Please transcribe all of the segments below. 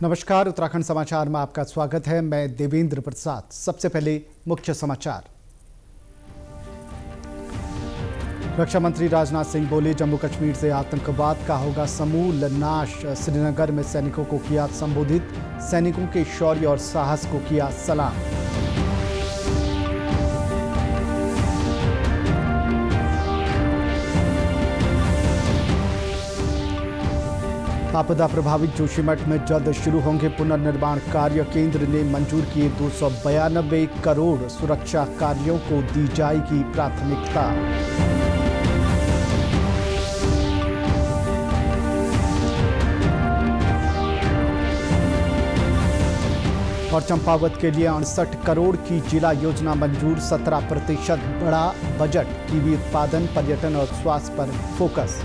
नमस्कार, उत्तराखंड समाचार में आपका स्वागत है। मैं देवेंद्र प्रसाद। सबसे पहले मुख्य समाचार। रक्षा मंत्री राजनाथ सिंह बोले, जम्मू कश्मीर से आतंकवाद का होगा समूल नाश। श्रीनगर में सैनिकों को किया संबोधित, सैनिकों के शौर्य और साहस को किया सलाम। आपदा प्रभावित जोशीमठ में जल्द शुरू होंगे पुनर्निर्माण कार्य। केंद्र ने मंजूर किए 292 करोड़। सुरक्षा कार्यों को दी जाएगी प्राथमिकता। और चंपावत के लिए 68 करोड़ की जिला योजना मंजूर। 17% बढ़ा बजट। कीवी उत्पादन, पर्यटन और स्वास्थ्य पर फोकस।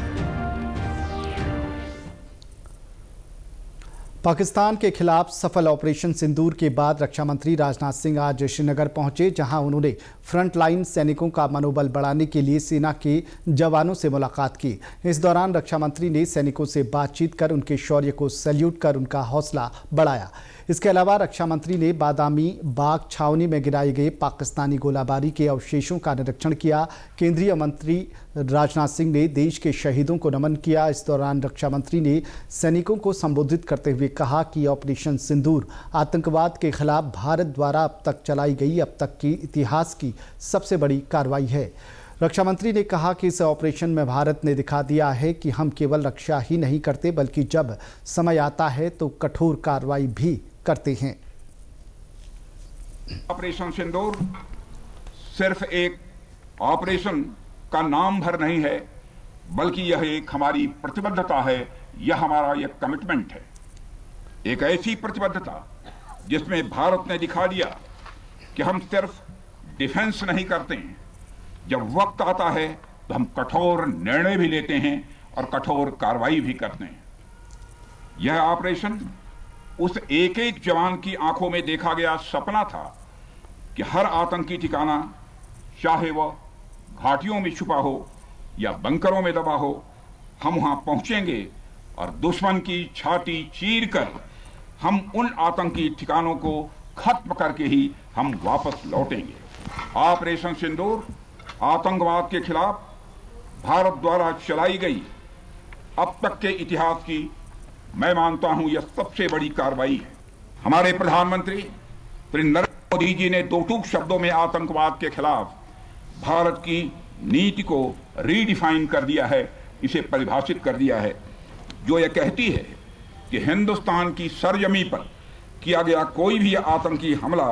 पाकिस्तान के खिलाफ सफल ऑपरेशन सिंदूर के बाद रक्षा मंत्री राजनाथ सिंह आज श्रीनगर पहुंचे, जहां उन्होंने फ्रंटलाइन सैनिकों का मनोबल बढ़ाने के लिए सेना के जवानों से मुलाकात की। इस दौरान रक्षा मंत्री ने सैनिकों से बातचीत कर उनके शौर्य को सैल्यूट कर उनका हौसला बढ़ाया। इसके अलावा रक्षा मंत्री ने बादामी बाग छावनी में गिराए गए पाकिस्तानी गोलाबारी के अवशेषों का निरीक्षण किया। केंद्रीय मंत्री राजनाथ सिंह ने देश के शहीदों को नमन किया। इस दौरान रक्षा मंत्री ने सैनिकों को संबोधित करते हुए कहा कि ऑपरेशन सिंदूर आतंकवाद के खिलाफ भारत द्वारा अब तक चलाई गई अब तक की इतिहास की सबसे बड़ी कार्रवाई है। रक्षा मंत्री ने कहा कि इस ऑपरेशन में भारत ने दिखा दिया है कि हम केवल रक्षा ही नहीं करते, बल्कि जब समय आता है तो कठोर कार्रवाई भी करते हैं। ऑपरेशन सिंदूर सिर्फ एक ऑपरेशन का नाम भर नहीं है, बल्कि यह एक हमारी प्रतिबद्धता है। यह हमारा एक कमिटमेंट है, एक ऐसी प्रतिबद्धता जिसमें भारत ने दिखा दिया कि हम सिर्फ डिफेंस नहीं करते हैं, जब वक्त आता है तो हम कठोर निर्णय भी लेते हैं और कठोर कार्रवाई भी करते हैं। यह ऑपरेशन उस एक एक जवान की आंखों में देखा गया सपना था कि हर आतंकी ठिकाना, चाहे वह घाटियों में छुपा हो या बंकरों में दबा हो, हम वहां पहुंचेंगे और दुश्मन की छाती चीर कर हम उन आतंकी ठिकानों को खत्म करके ही हम वापस लौटेंगे। ऑपरेशन सिंदूर आतंकवाद के खिलाफ भारत द्वारा चलाई गई अब तक के इतिहास की, मैं मानता हूं, यह सबसे बड़ी कार्रवाई है। हमारे प्रधानमंत्री श्री नरेंद्र मोदी जी ने दो टूक शब्दों में आतंकवाद के खिलाफ भारत की नीति को रीडिफाइन कर दिया है, इसे परिभाषित कर दिया है, जो यह कहती है कि हिंदुस्तान की सरजमी पर किया गया कोई भी आतंकी हमला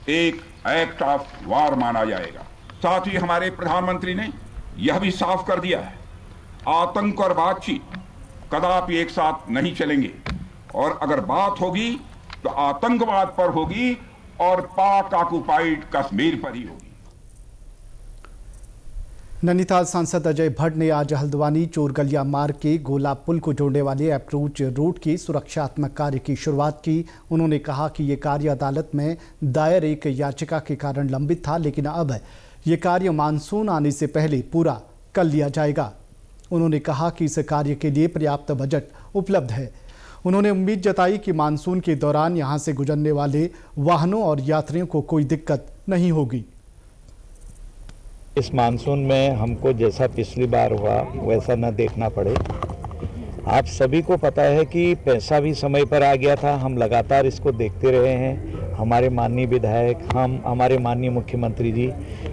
एक एक्ट ऑफ वार माना जाएगा। साथ ही हमारे प्रधानमंत्री ने यह भी साफ कर दिया है, आतंक और बातचीत कदापि एक साथ नहीं चलेंगे, और अगर बात होगी तो आतंकवाद पर होगी और पाक ऑक्युपाइड कश्मीर पर ही होगी। नैनीताल सांसद अजय भट्ट ने आज हल्द्वानी चोरगलिया मार्ग के गोला पुल को जोड़ने वाले अप्रोच रोड की सुरक्षात्मक कार्य की शुरुआत की। उन्होंने कहा कि ये कार्य अदालत में दायर एक याचिका के कारण लंबित था, लेकिन अब ये कार्य मानसून आने से पहले पूरा कर लिया जाएगा। उन्होंने कहा कि इस कार्य के लिए पर्याप्त बजट उपलब्ध है। उन्होंने उम्मीद जताई कि मानसून के दौरान यहां से गुजरने वाले वाहनों और यात्रियों को कोई दिक्कत नहीं होगी। इस मानसून में हमको जैसा पिछली बार हुआ वैसा न देखना पड़े। आप सभी को पता है कि पैसा भी समय पर आ गया था। हम लगातार इसको देखते रहे हैं। हमारे माननीय विधायक, हमारे माननीय मुख्यमंत्री जी,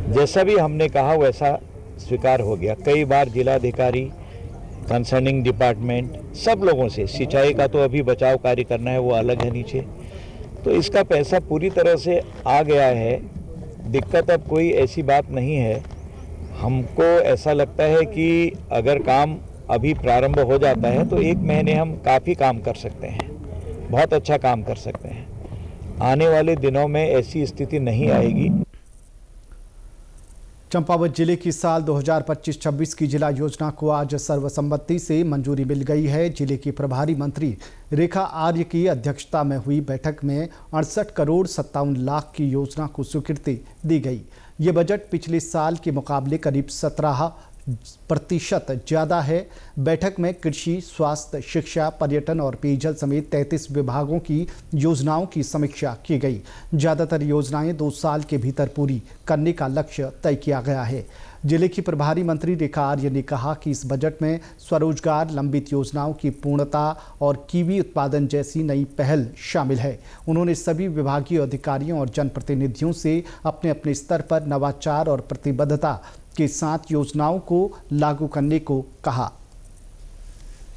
जैसा भी हमने कहा वैसा स्वीकार हो गया। कई बार जिलाधिकारी, कंसर्निंग डिपार्टमेंट, सब लोगों से, सिंचाई का तो अभी बचाव कार्य करना है, वो अलग है नीचे, तो इसका पैसा पूरी तरह से आ गया है। दिक्कत अब कोई ऐसी बात नहीं है। हमको ऐसा लगता है कि अगर काम अभी प्रारंभ हो जाता है तो 1 महीने हम काफ़ी काम कर सकते हैं, बहुत अच्छा काम कर सकते हैं। आने वाले दिनों में ऐसी स्थिति नहीं आएगी। चंपावत जिले की साल 2025-26 की जिला योजना को आज सर्वसम्मति से मंजूरी मिल गई है। जिले की प्रभारी मंत्री रेखा आर्य की अध्यक्षता में हुई बैठक में 68 करोड़ 57 लाख की योजना को स्वीकृति दी गई। ये बजट पिछले साल के मुकाबले करीब 17 प्रतिशत ज़्यादा है। बैठक में कृषि, स्वास्थ्य, शिक्षा, पर्यटन और पेयजल समेत 33 विभागों की योजनाओं की समीक्षा की गई। ज़्यादातर योजनाएं 2 साल के भीतर पूरी करने का लक्ष्य तय किया गया है। जिले की प्रभारी मंत्री रेखा आर्य ने कहा कि इस बजट में स्वरोजगार, लंबित योजनाओं की पूर्णता और कीवी उत्पादन जैसी नई पहल शामिल है। उन्होंने सभी विभागीय अधिकारियों और जनप्रतिनिधियों से अपने अपने स्तर पर नवाचार और प्रतिबद्धता के साथ योजनाओं को लागू करने को कहा।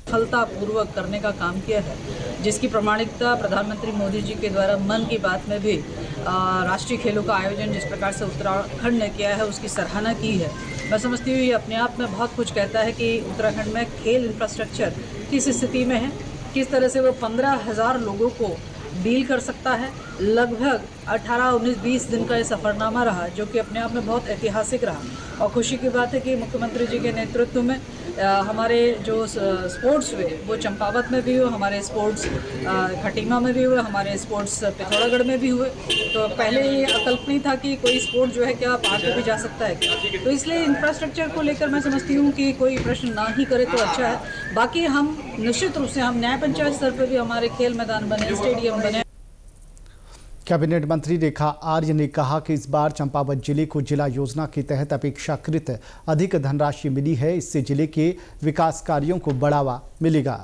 सफलतापूर्वक करने का काम किया है, जिसकी प्रमाणिकता प्रधानमंत्री मोदी जी के द्वारा मन की बात में भी राष्ट्रीय खेलों का आयोजन जिस प्रकार से उत्तराखंड ने किया है उसकी सराहना की है। मैं समझती हूँ ये अपने आप में बहुत कुछ कहता है कि उत्तराखंड में खेल इंफ्रास्ट्रक्चर किस स्थिति में है, किस तरह से वो 15,000 लोगों को डील कर सकता है। लगभग 18, 19, 20 दिन का ये सफ़रनामा रहा, जो कि अपने आप में बहुत ऐतिहासिक रहा। और खुशी की बात है कि मुख्यमंत्री जी के नेतृत्व में हमारे जो स्पोर्ट्स हुए वो चंपावत में भी हुए, हमारे स्पोर्ट्स खटीमा में भी हुए, हमारे स्पोर्ट्स पिथौरागढ़ में भी हुए। तो पहले ये अकल्पनीय था कि कोई स्पोर्ट जो है क्या पहाड़ पे भी जा सकता है क्या, तो इसलिए इंफ्रास्ट्रक्चर को लेकर मैं समझती हूँ कि कोई प्रश्न ना ही करे तो अच्छा है। बाकी हम निश्चित रूप से हम न्याय पंचायत स्तर पर भी हमारे खेल मैदान बने, स्टेडियम बने। कैबिनेट मंत्री रेखा आर्य ने कहा कि इस बार चंपावत जिले को जिला योजना के तहत अपेक्षाकृत अधिक धनराशि मिली है। इससे जिले के विकास कार्यों को बढ़ावा मिलेगा।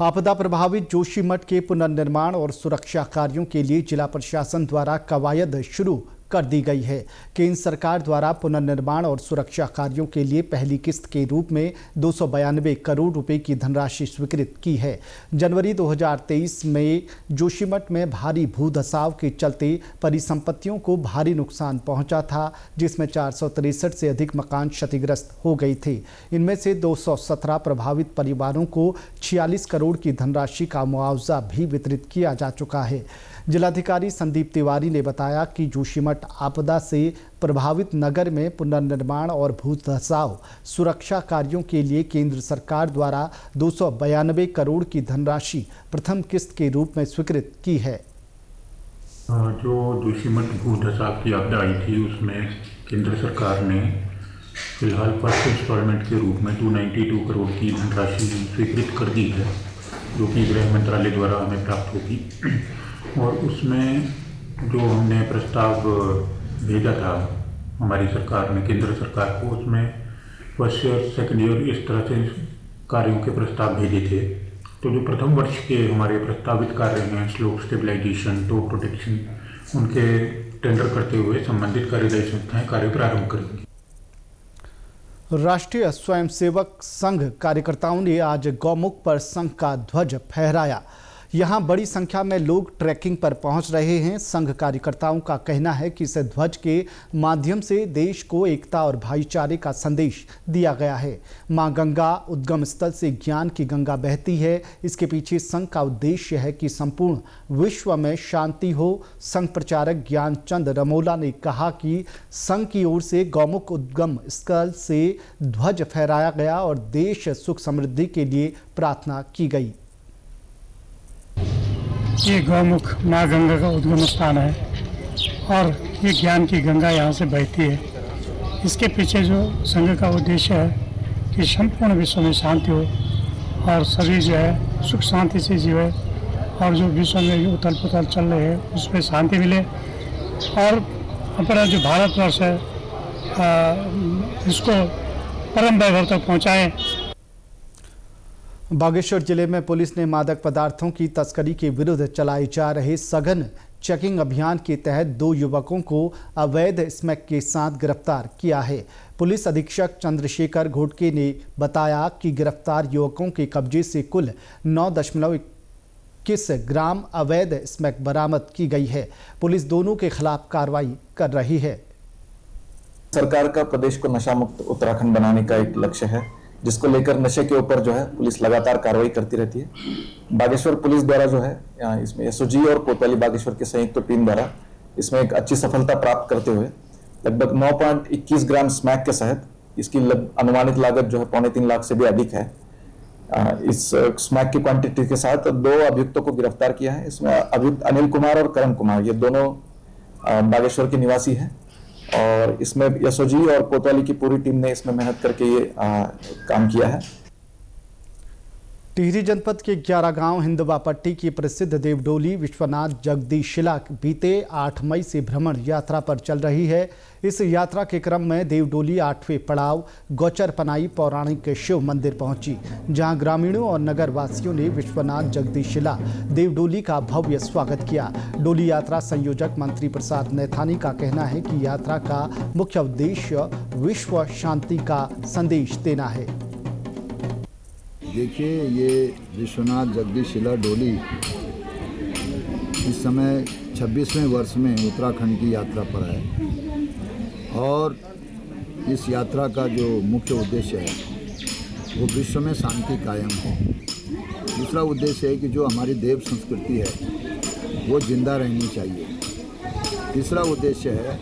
आपदा प्रभावित जोशीमठ के पुनर्निर्माण और सुरक्षा कार्यों के लिए जिला प्रशासन द्वारा कवायद शुरू कर दी गई है। केंद्र सरकार द्वारा पुनर्निर्माण और सुरक्षा कार्यों के लिए पहली किस्त के रूप में 292 करोड़ रुपए की धनराशि स्वीकृत की है। जनवरी 2023 में जोशीमठ में भारी भूधसाव के चलते परिसंपत्तियों को भारी नुकसान पहुंचा था, जिसमें 463 से अधिक मकान क्षतिग्रस्त हो गए थे। इनमें से 217 प्रभावित परिवारों को 46 करोड़ की धनराशि का मुआवजा भी वितरित किया जा चुका है। जिलाधिकारी संदीप तिवारी ने बताया कि जोशीमठ आपदा से प्रभावित नगर में पुनर्निर्माण और भूधसाव सुरक्षा कार्यों के लिए केंद्र सरकार द्वारा 292 करोड़ की धनराशि प्रथम किस्त के रूप में स्वीकृत की है। जो जोशीमठ भूधसाव की आपदा आई थी उसमें केंद्र सरकार ने फिलहाल फर्स्ट इंस्टॉलमेंट के रूप में 292 करोड़ की धनराशि स्वीकृत कर दी है, जो कि गृह मंत्रालय द्वारा हमें प्राप्त होगी। और उसमें जो हमने प्रस्ताव भेजा था हमारी सरकार ने केंद्र सरकार को, उसमें फर्स्ट ईयर, सेकेंड ईयर इस तरह से कार्यों के प्रस्ताव भेजे थे। तो जो प्रथम वर्ष के हमारे प्रस्तावित कार्य हैं, स्लोप स्टेबलाइजेशन, टो प्रोटेक्शन, उनके टेंडर करते हुए संबंधित कार्यदायी संस्थाएं कार्य प्रारंभ करेंगी। राष्ट्रीय स्वयंसेवक संघ कार्यकर्ताओं ने आज गौमुख पर संघ का ध्वज फहराया। यहां बड़ी संख्या में लोग ट्रैकिंग पर पहुंच रहे हैं। संघ कार्यकर्ताओं का कहना है कि इस ध्वज के माध्यम से देश को एकता और भाईचारे का संदेश दिया गया है। मां गंगा उद्गम स्थल से ज्ञान की गंगा बहती है। इसके पीछे संघ का उद्देश्य है कि संपूर्ण विश्व में शांति हो। संघ प्रचारक ज्ञानचंद रमोला ने कहा कि संघ की ओर से गौमुख उद्गम स्थल से ध्वज फहराया गया और देश सुख समृद्धि के लिए प्रार्थना की गई। ये गौमुख माँ गंगा का उद्गम स्थान है और ये ज्ञान की गंगा यहाँ से बहती है। इसके पीछे जो संघ का उद्देश्य है कि संपूर्ण विश्व में शांति हो और सभी जो है सुख शांति से जीवे और जो विश्व में जो उथल पुथल चल रहे हैं उसमें शांति मिले और अपना जो भारतवर्ष है इसको परम वैभव तक पहुँचाएँ। बागेश्वर जिले में पुलिस ने मादक पदार्थों की तस्करी के विरुद्ध चलाए जा रहे सघन चेकिंग अभियान के तहत 2 युवकों को अवैध स्मैक के साथ गिरफ्तार किया है। पुलिस अधीक्षक चंद्रशेखर घोटके ने बताया कि गिरफ्तार युवकों के कब्जे से कुल 9.21 ग्राम अवैध स्मैक बरामद की गई है। पुलिस दोनों के खिलाफ कार्रवाई कर रही है। सरकार का प्रदेश को नशा मुक्त उत्तराखंड बनाने का एक लक्ष्य है, जिसको लेकर नशे के ऊपर जो है पुलिस लगातार कार्रवाई करती रहती है। बागेश्वर पुलिस द्वारा जो है इसमें एसओजी और कोतवाली बागेश्वर की संयुक्त टीम द्वारा इसमें एक अच्छी सफलता प्राप्त करते हुए लगभग 9.21 ग्राम स्मैक के सहित इसकी अनुमानित लागत जो है 3.25 लाख से भी अधिक है। इस स्मैक की क्वांटिटी के साथ 2 अभियुक्तों को गिरफ्तार किया है। इसमें अभियुक्त अनिल कुमार और करण कुमार, ये दोनों बागेश्वर के निवासी हैं और इसमें एसओजी और कोतवाली की पूरी टीम ने इसमें मेहनत करके ये काम किया है। टिहरी जनपद के 11 गांव हिंदवा पट्टी की प्रसिद्ध देवडोली विश्वनाथ जगदीशिला बीते 8 मई से भ्रमण यात्रा पर चल रही है। इस यात्रा के क्रम में देवडोली 8वें पड़ाव गौचर पनाई पौराणिक शिव मंदिर पहुंची, जहां ग्रामीणों और नगर वासियों ने विश्वनाथ जगदीशिला देवडोली का भव्य स्वागत किया। डोली यात्रा संयोजक मंत्री प्रसाद नैथानी का कहना है कि यात्रा का मुख्य उद्देश्य विश्व शांति का संदेश देना है। देखिए, ये विश्वनाथ जगदीशिला डोली इस समय 26वें वर्ष में उत्तराखंड की यात्रा पर है और इस यात्रा का जो मुख्य उद्देश्य है वो विश्व में शांति कायम हो। दूसरा उद्देश्य है कि जो हमारी देव संस्कृति है वो जिंदा रहनी चाहिए। तीसरा उद्देश्य है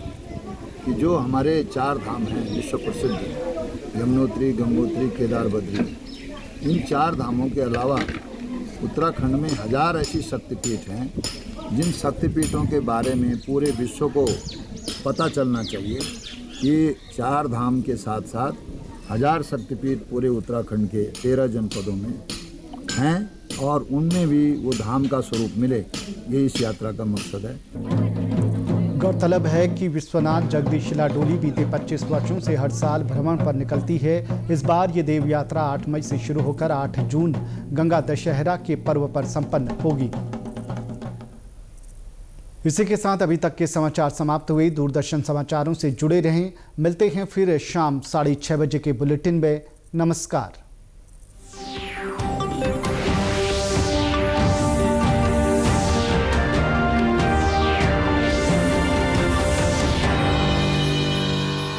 कि जो हमारे 4 धाम हैं विश्व प्रसिद्ध यमुनोत्री, गंगोत्री, केदार, बद्री, इन 4 धामों के अलावा उत्तराखंड में 1000 ऐसी शक्तिपीठ हैं जिन शक्तिपीठों के बारे में पूरे विश्व को पता चलना चाहिए कि 4 धाम के साथ साथ 1000 शक्तिपीठ पूरे उत्तराखंड के 13 जनपदों में हैं और उनमें भी वो धाम का स्वरूप मिले, ये इस यात्रा का मकसद है। गौरतलब है कि विश्वनाथ जगदीशिला डोली बीते 25 वर्षों से हर साल भ्रमण पर निकलती है। इस बार ये देव यात्रा 8 मई से शुरू होकर 8 जून गंगा दशहरा के पर्व पर संपन्न होगी। इसी के साथ अभी तक के समाचार समाप्त हुए। दूरदर्शन समाचारों से जुड़े रहें। मिलते हैं फिर शाम 6:30 बजे के बुलेटिन में। नमस्कार।